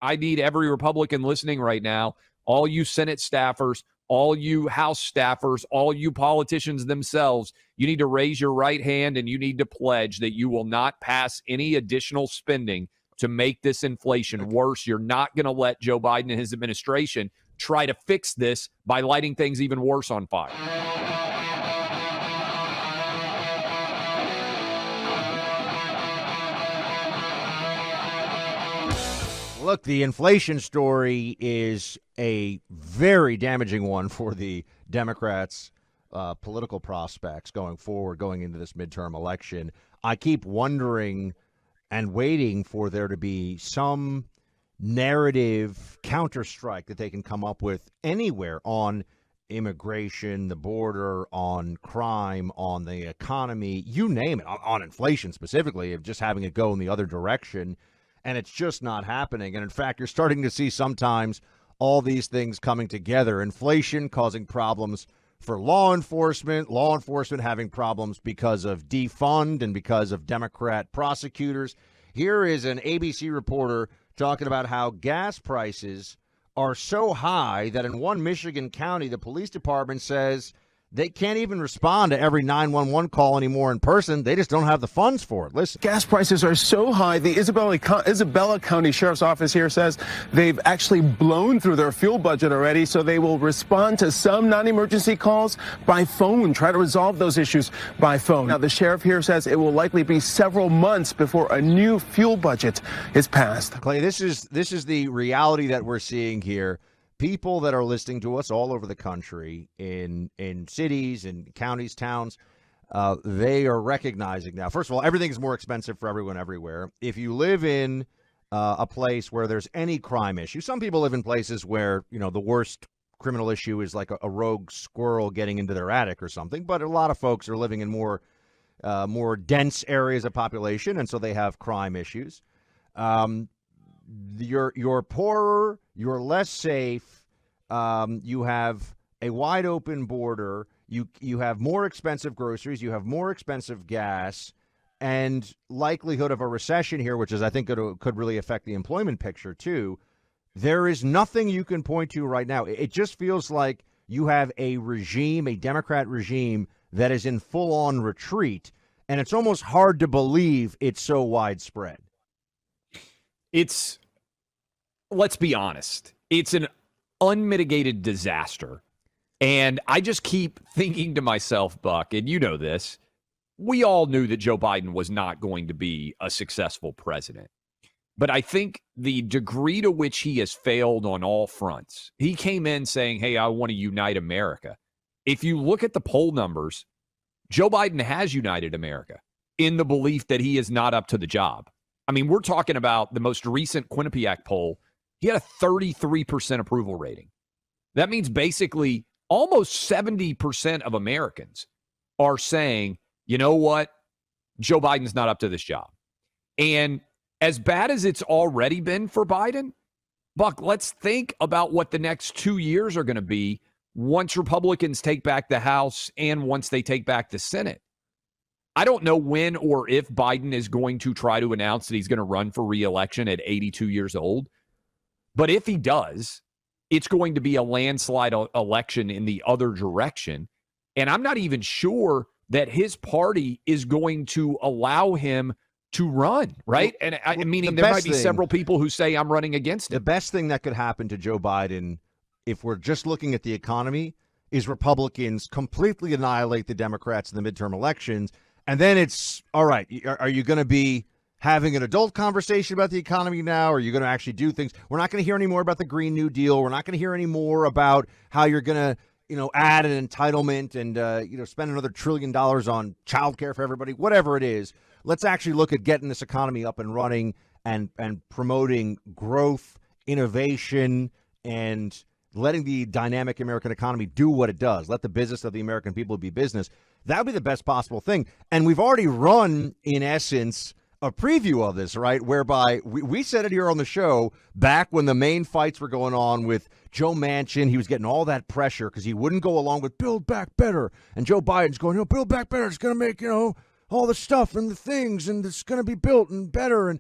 I need every Republican listening right now, all you Senate staffers, all you House staffers, all you politicians themselves, you need to raise your right hand and you need to pledge that you will not pass any additional spending to make this inflation worse. You're not going to let Joe Biden and his administration try to fix this by lighting things even worse on fire. Look, the inflation story is a very damaging one for the Democrats' political prospects going forward, going into this midterm election. I keep wondering and waiting for there to be some narrative counterstrike that they can come up with anywhere on immigration, the border, on crime, on the economy, you name it, on inflation specifically, of just having it go in the other direction. And it's just not happening. And in fact, you're starting to see sometimes all these things coming together. Inflation causing problems for law enforcement having problems because of defund and because of Democrat prosecutors. Here is an ABC reporter talking about how gas prices are so high that in one Michigan county, the police department says they can't even respond to every 911 call anymore in person. They just don't have the funds for it. Listen. Gas prices are so high. The Isabella County Sheriff's Office here says they've actually blown through their fuel budget already, so they will respond to some non-emergency calls by phone, try to resolve those issues by phone. Now, the sheriff here says it will likely be several months before a new fuel budget is passed. Clay, this is the reality that we're seeing here. People that are listening to us all over the country in cities and counties, towns, they are recognizing now. First of all, everything is more expensive for everyone everywhere. If you live in a place where there's any crime issue, some people live in places where, the worst criminal issue is like a rogue squirrel getting into their attic or something. But a lot of folks are living in more dense areas of population, and so they have crime issues. You're poorer, you're less safe, you have a wide open border, you have more expensive groceries, you have more expensive gas, and likelihood of a recession here, which is I think could really affect the employment picture too. There is nothing you can point to right now. It just feels like you have a regime, a Democrat regime, that is in full-on retreat, and it's almost hard to believe it's so widespread. Let's be honest, it's an unmitigated disaster. And I just keep thinking to myself, Buck, and you know this, we all knew that Joe Biden was not going to be a successful president. But I think the degree to which he has failed on all fronts, he came in saying, hey, I want to unite America. If you look at the poll numbers, Joe Biden has united America in the belief that he is not up to the job. I mean, we're talking about the most recent Quinnipiac poll. He had a 33% approval rating. That means basically almost 70% of Americans are saying, you know what? Joe Biden's not up to this job. And as bad as it's already been for Biden, Buck, let's think about what the next 2 years are going to be once Republicans take back the House and once they take back the Senate. I don't know when or if Biden is going to try to announce that he's going to run for re-election at 82 years old. But if he does, it's going to be a landslide election in the other direction. And I'm not even sure that his party is going to allow him to run, right? Meaning there might be several people who say I'm running against him. The best thing that could happen to Joe Biden, if we're just looking at the economy, is Republicans completely annihilate the Democrats in the midterm elections. And then it's, all right, are you going to be having an adult conversation about the economy now? Or are you going to actually do things? We're not going to hear any more about the Green New Deal. We're not going to hear any more about how you're going to, add an entitlement and, spend another $1 trillion on childcare for everybody, whatever it is. Let's actually look at getting this economy up and running and promoting growth, innovation, and letting the dynamic American economy do what it does. Let the business of the American people be business. That would be the best possible thing. And we've already run, in essence, a preview of this, right, whereby we said it here on the show back when the main fights were going on with Joe Manchin. He was getting all that pressure because he wouldn't go along with Build Back Better. And Joe Biden's going, Build Back Better is going to make, all the stuff and the things, and it's going to be built and better, and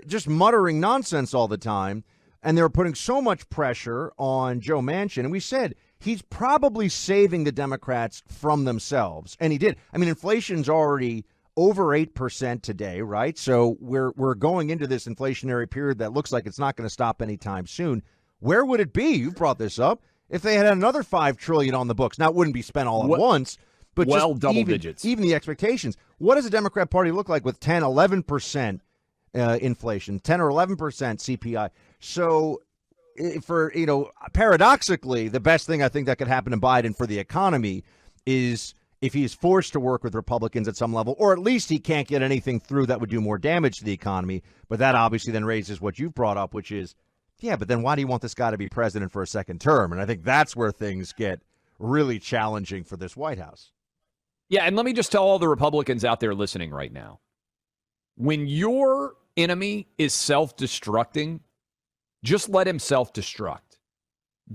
just muttering nonsense all the time. and they were putting so much pressure on Joe Manchin. And we said he's probably saving the Democrats from themselves. And he did. I mean, inflation's already over 8% today, right? So we're going into this inflationary period that looks like it's not going to stop anytime soon. Where would it be? You've brought this up. If they had another $5 trillion on the books, now it wouldn't be spent all at once, but well, just double digits. Even the expectations. What does the Democrat Party look like with 10, 11% inflation, 10 or 11% CPI? So paradoxically, the best thing I think that could happen to Biden for the economy is if he is forced to work with Republicans at some level, or at least he can't get anything through that would do more damage to the economy. But that obviously then raises what you've brought up, which is, yeah, but then why do you want this guy to be president for a second term? And I think that's where things get really challenging for this White House. Yeah, and let me just tell all the Republicans out there listening right now. When your enemy is self-destructing, just let him self-destruct.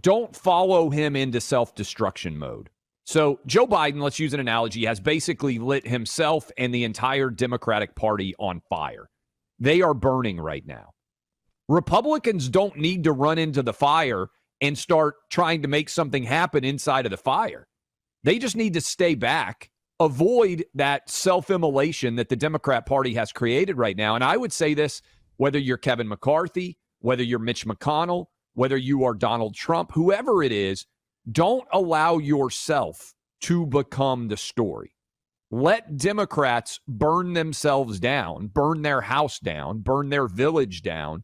Don't follow him into self-destruction mode. So Joe Biden, let's use an analogy, has basically lit himself and the entire Democratic Party on fire. They are burning right now. Republicans don't need to run into the fire and start trying to make something happen inside of the fire. They just need to stay back, avoid that self-immolation that the Democrat Party has created right now. And I would say this, whether you're Kevin McCarthy, whether you're Mitch McConnell, whether you are Donald Trump, whoever it is, don't allow yourself to become the story. Let Democrats burn themselves down, burn their house down, burn their village down,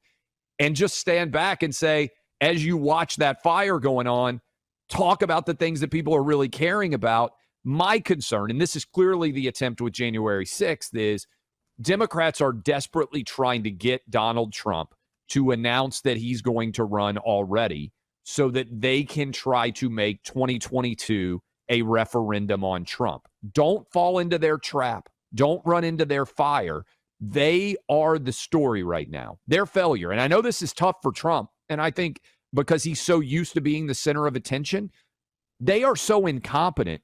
and just stand back and say, as you watch that fire going on, talk about the things that people are really caring about. My concern, and this is clearly the attempt with January 6th, is Democrats are desperately trying to get Donald Trump to announce that he's going to run already so that they can try to make 2022 a referendum on Trump. Don't fall into their trap. Don't run into their fire. They are the story right now. Their failure. And I know this is tough for Trump. And I think because he's so used to being the center of attention, they are so incompetent.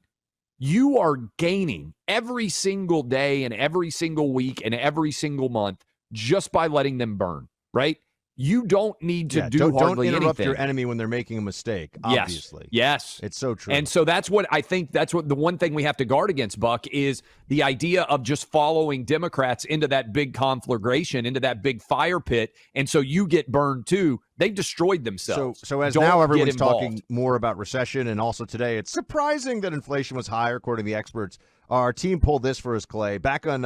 You are gaining every single day and every single week and every single month just by letting them burn, right? You don't need to do hardly anything. Don't interrupt your enemy when they're making a mistake, obviously. Yes. It's so true. And so that's what I think, that's what the one thing we have to guard against, Buck, is the idea of just following Democrats into that big conflagration, into that big fire pit, and so you get burned too. They've destroyed themselves. So as now everyone's talking more about recession, and also today it's surprising that inflation was higher, according to the experts. Our team pulled this for us, Clay. Back on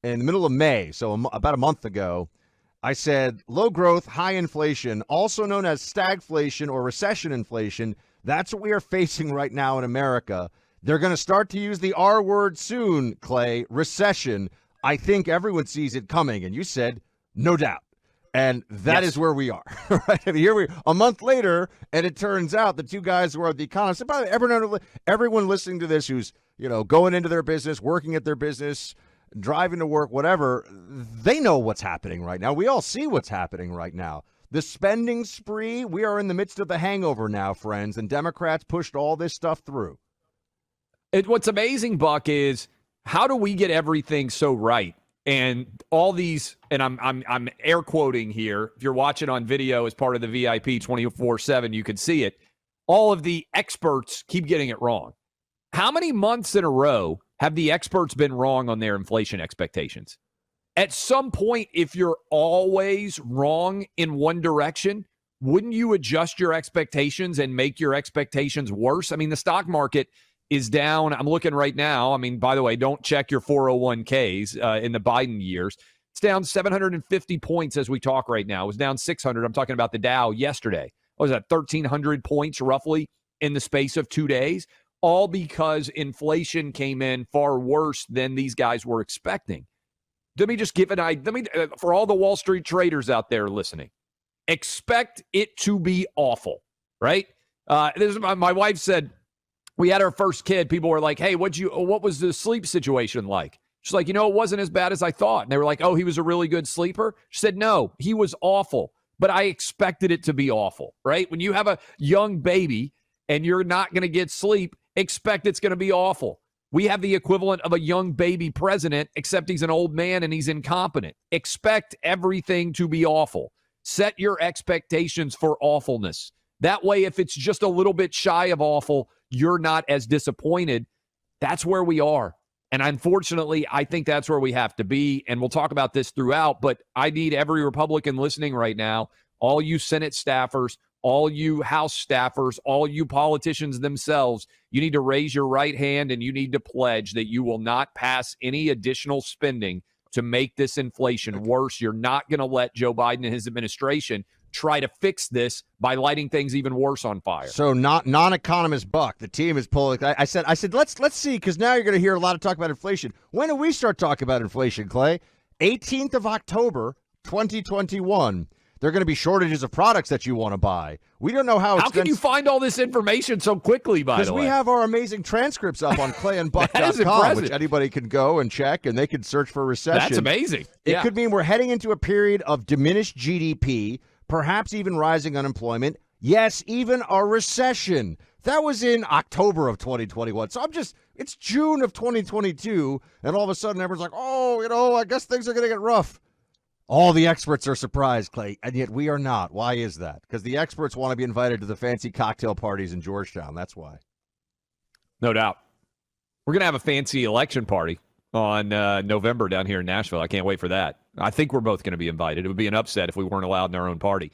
in the middle of May, so about a month ago, I said low growth, high inflation, also known as stagflation or recession inflation. That's what we are facing right now in America. They're going to start to use the R word soon, Clay, recession. I think everyone sees it coming. And you said, no doubt. And that is where we are. Right? I mean, here we are, a month later, and it turns out the two guys who are the economists, and by the way, everyone listening to this who's going into their business, working at their business, driving to work, whatever, they know what's happening right now. We all see what's happening right now. The spending spree, we are in the midst of the hangover now, friends, and Democrats pushed all this stuff through. What's amazing, Buck, is how do we get everything so right? And all these, and I'm air quoting here, if you're watching on video as part of the VIP 24/7, you can see it. All of the experts keep getting it wrong. How many months in a row have the experts been wrong on their inflation expectations? At some point, if you're always wrong in one direction, wouldn't you adjust your expectations and make your expectations worse? I mean, the stock market is down. I'm looking right now. I mean, by the way, don't check your 401ks in the Biden years. It's down 750 points as we talk right now. It was down 600. I'm talking about the Dow yesterday. What was that, 1,300 points roughly in the space of 2 days? All because inflation came in far worse than these guys were expecting. Let me just give an idea. For all the Wall Street traders out there listening, expect it to be awful, right? My wife said, we had our first kid. People were like, hey, what was the sleep situation like? She's like, it wasn't as bad as I thought. And they were like, oh, he was a really good sleeper. She said, no, he was awful, but I expected it to be awful, right? When you have a young baby and you're not going to get sleep, expect it's going to be awful. We have the equivalent of a young baby president, except he's an old man and he's incompetent. Expect everything to be awful. Set your expectations for awfulness. That way, if it's just a little bit shy of awful, you're not as disappointed. That's where we are. And unfortunately, I think that's where we have to be. And we'll talk about this throughout, but I need every Republican listening right now, all you Senate staffers, all you House staffers, all you politicians themselves, you need to raise your right hand and you need to pledge that you will not pass any additional spending to make this inflation worse. You're not going to let Joe Biden and his administration try to fix this by lighting things even worse on fire. So non-economist Buck, the team is pulling. I said, let's see, because now you're going to hear a lot of talk about inflation. When do we start talking about inflation, Clay? 18th of October, 2021. There are going to be shortages of products that you want to buy. We don't know how can you find all this information so quickly, by the way? Because we have our amazing transcripts up on clayandbuck.com, which anybody can go and check, and they can search for recession. That's amazing. It could mean we're heading into a period of diminished GDP, perhaps even rising unemployment. Yes, even a recession. That was in October of 2021. So it's June of 2022, and all of a sudden everyone's like, I guess things are going to get rough. All the experts are surprised, Clay, and yet we are not. Why is that? Because the experts want to be invited to the fancy cocktail parties in Georgetown. That's why. No doubt. We're going to have a fancy election party on November down here in Nashville. I can't wait for that. I think we're both going to be invited. It would be an upset if we weren't allowed in our own party.